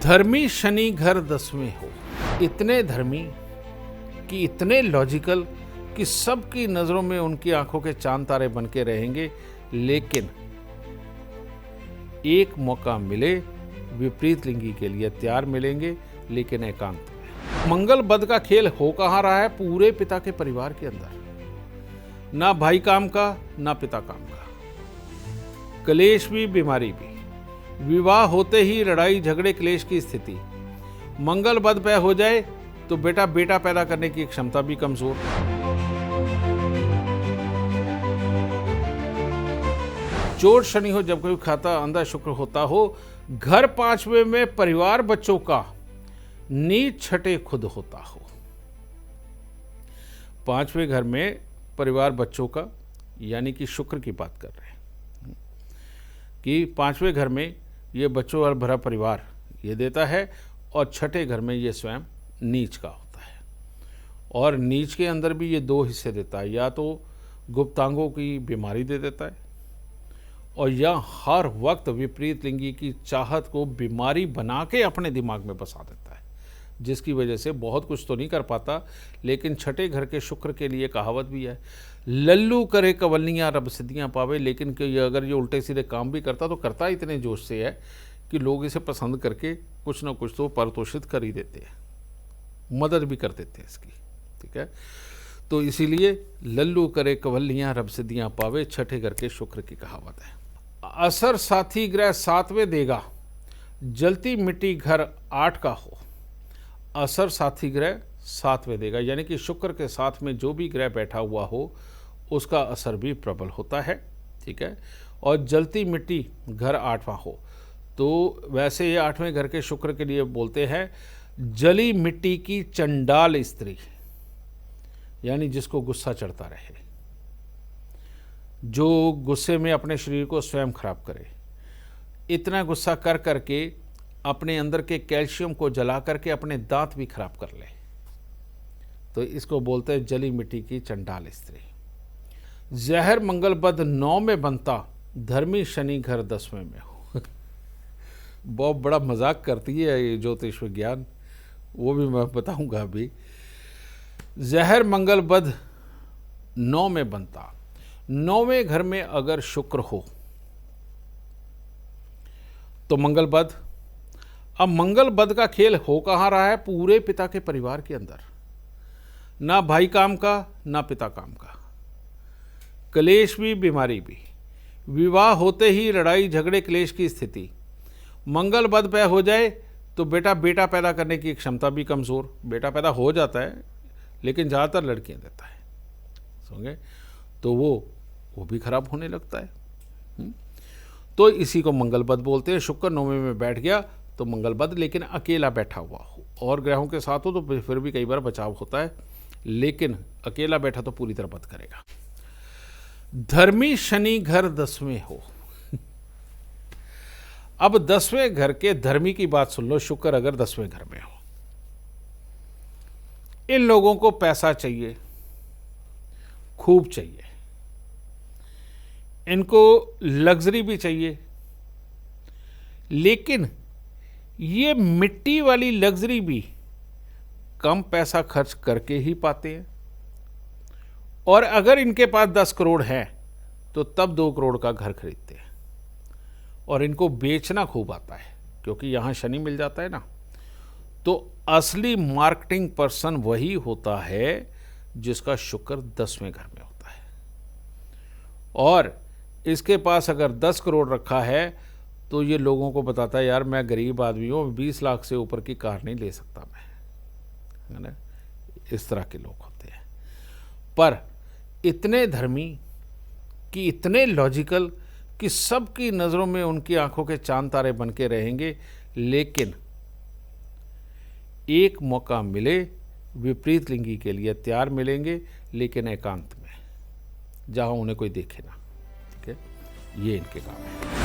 धर्मी शनि घर 10वें हो। इतने धर्मी कि इतने लॉजिकल कि सबकी नजरों में उनकी आंखों के चांद तारे बन के रहेंगे, लेकिन एक मौका मिले विपरीत लिंगी के लिए तैयार मिलेंगे, लेकिन एकांत में। मंगल बद का खेल हो कहाँ रहा है? पूरे पिता के परिवार के अंदर। ना भाई काम का, ना पिता काम का, क्लेश भी, बीमारी भी, विवाह होते ही लड़ाई झगड़े क्लेश की स्थिति। मंगल बद पे हो जाए तो बेटा पैदा करने की क्षमता भी कमजोर। चोट शनि हो जब कोई खाता अंधा शुक्र होता हो, घर 5वें में परिवार बच्चों का, नीच छठे खुद होता हो। 5वें घर में परिवार बच्चों का, यानी कि शुक्र की बात कर रहे हैं कि 5वें घर में ये बच्चों और भरा परिवार ये देता है, और छठे घर में ये स्वयं नीच का होता है। और नीच के अंदर भी ये 2 हिस्से देता है, या तो गुप्तांगों की बीमारी दे देता है, और या हर वक्त विपरीत लिंगी की चाहत को बीमारी बना के अपने दिमाग में बसा देता है, जिसकी वजह से बहुत कुछ तो नहीं कर पाता। लेकिन छठे घर के शुक्र के लिए कहावत भी है, लल्लू करे कवलियाँ रब सिद्धियाँ पावे। लेकिन कि अगर ये उल्टे सीधे काम भी करता तो करता इतने जोश से है कि लोग इसे पसंद करके कुछ ना कुछ तो पारितोषित कर ही देते हैं, मदद भी कर देते हैं इसकी। ठीक है, तो इसीलिए लल्लू करे कवलियाँ रब सिद्धियाँ पावे, छठे घर के शुक्र की कहावत है। असर साथी ग्रह 7वें देगा, जलती मिट्टी घर 8 का हो। असर साथी ग्रह 7वें देगा, यानी कि शुक्र के साथ में जो भी ग्रह बैठा हुआ हो उसका असर भी प्रबल होता है। ठीक है, और जलती मिट्टी घर 8वां हो, तो वैसे ये 8वें घर के शुक्र के लिए बोलते हैं जली मिट्टी की चंडाल स्त्री, यानी जिसको गुस्सा चढ़ता रहे, जो गुस्से में अपने शरीर को स्वयं खराब करे, इतना गुस्सा कर करके अपने अंदर के कैल्शियम को जला करके अपने दांत भी खराब कर ले, तो इसको बोलते हैं जली मिट्टी की चंडाल स्त्री। जहर मंगल बद 9 में बनता, धर्मी शनि घर 10वें में हो। बहुत बड़ा मजाक करती है ये ज्योतिष विज्ञान, वो भी मैं बताऊंगा अभी। जहर मंगल बद 9 में बनता, 9वें घर में अगर शुक्र हो तो मंगल बद। अब मंगल बद का खेल हो कहाँ रहा है? पूरे पिता के परिवार के अंदर। ना भाई काम का, ना पिता काम का, क्लेश भी, बीमारी भी, विवाह होते ही लड़ाई झगड़े क्लेश की स्थिति। मंगल बद पे हो जाए तो बेटा पैदा करने की क्षमता भी कमज़ोर। बेटा पैदा हो जाता है लेकिन ज़्यादातर लड़कियां देता है, समझे, तो वो भी खराब होने लगता है। तो इसी को मंगल बद बोलते हैं। शुक्र 9वें में बैठ गया तो मंगल बद, लेकिन अकेला बैठा हुआ हो, और ग्रहों के साथ हो तो फिर भी कई बार बचाव होता है, लेकिन अकेला बैठा तो पूरी तरह बद करेगा। धर्मी शनि घर 10वें हो। अब 10वें घर के धर्मी की बात सुन लो। शुक्र अगर 10वें घर में हो, इन लोगों को पैसा चाहिए, खूब चाहिए, इनको लग्जरी भी चाहिए, लेकिन ये मिट्टी वाली लग्जरी भी कम पैसा खर्च करके ही पाते हैं। और अगर इनके पास 10 करोड़ है तो तब 2 करोड़ का घर खरीदते हैं, और इनको बेचना खूब आता है क्योंकि यहाँ शनि मिल जाता है ना। तो असली मार्केटिंग पर्सन वही होता है जिसका शुक्र 10वें घर में होता है। और इसके पास अगर 10 करोड़ रखा है तो ये लोगों को बताता है, यार मैं गरीब आदमी हूँ, 20 लाख से ऊपर की कार नहीं ले सकता मैं, है ना। इस तरह के लोग होते हैं, पर इतने धर्मी कि इतने लॉजिकल कि सबकी नज़रों में उनकी आंखों के चांद तारे बन के रहेंगे, लेकिन एक मौका मिले विपरीत लिंगी के लिए तैयार मिलेंगे, लेकिन एकांत में, जहां उन्हें कोई देखे ना। ठीक है, ये इनके काम है।